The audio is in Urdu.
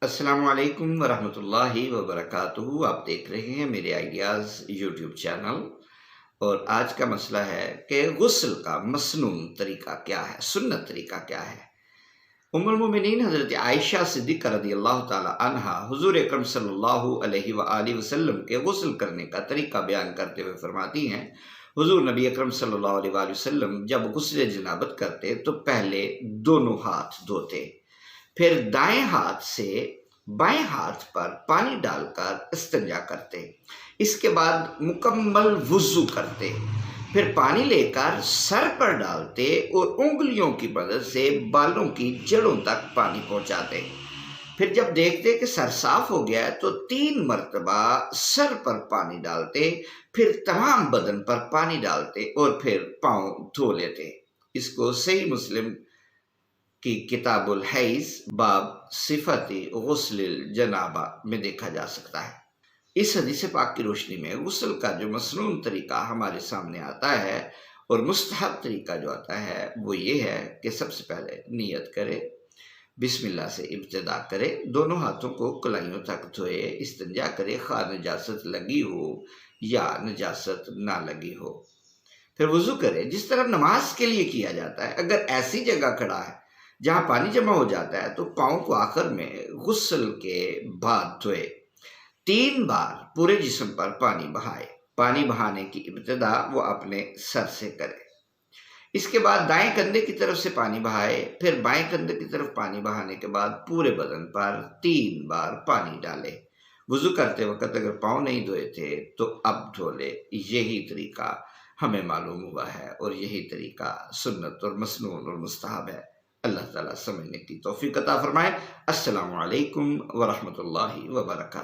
السلام علیکم ورحمۃ اللہ وبرکاتہ۔ آپ دیکھ رہے ہیں میرے آئیڈیاز یوٹیوب چینل، اور آج کا مسئلہ ہے کہ غسل کا مسنون طریقہ کیا ہے، سنت طریقہ کیا ہے۔ ام المومنین حضرت عائشہ صدیقہ رضی اللہ تعالی عنہا حضور اکرم صلی اللہ علیہ وآلہ وسلم کے غسل کرنے کا طریقہ بیان کرتے ہوئے فرماتی ہیں، حضور نبی اکرم صلی اللہ علیہ وآلہ وسلم جب غسل جنابت کرتے تو پہلے دونوں ہاتھ دھوتے، پھر دائیں ہاتھ سے بائیں ہاتھ پر پانی ڈال کر استنجا کرتے، اس کے بعد مکمل وضو کرتے، پھر پانی لے کر سر پر ڈالتے اور انگلیوں کی مدد سے بالوں کی جڑوں تک پانی پہنچاتے۔ پھر جب دیکھتے کہ سر صاف ہو گیا تو 3 مرتبہ سر پر پانی ڈالتے، پھر تمام بدن پر پانی ڈالتے اور پھر پاؤں دھو لیتے۔ اس کو صحیح مسلم کی کتاب الحیض باب صفت غسل الجنابہ میں دیکھا جا سکتا ہے۔ اس حدیث پاک کی روشنی میں غسل کا جو مسنون طریقہ ہمارے سامنے آتا ہے اور مستحب طریقہ جو آتا ہے وہ یہ ہے کہ سب سے پہلے نیت کرے، بسم اللہ سے ابتدا کرے، دونوں ہاتھوں کو کلائیوں تک دھوئے، استنجا کرے، خواہ نجاست لگی ہو یا نجاست نہ لگی ہو، پھر وضو کرے جس طرح نماز کے لیے کیا جاتا ہے۔ اگر ایسی جگہ کھڑا ہے جہاں پانی جمع ہو جاتا ہے تو پاؤں کو آخر میں غسل کے بعد دھوئے، 3 بار پورے جسم پر پانی بہائے۔ پانی بہانے کی ابتدا وہ اپنے سر سے کرے، اس کے بعد دائیں کندھے کی طرف سے پانی بہائے، پھر بائیں کندھے کی طرف پانی بہانے کے بعد پورے بدن پر 3 بار پانی ڈالے۔ وضو کرتے وقت اگر پاؤں نہیں دھوئے تھے تو اب دھو لے۔ یہی طریقہ ہمیں معلوم ہوا ہے اور یہی طریقہ سنت اور مسنون اور مستحب ہے۔ اللہ تعالیٰ سمجھنے کی توفیق عطا فرمائے۔ السلام علیکم ورحمۃ اللہ وبرکاتہ۔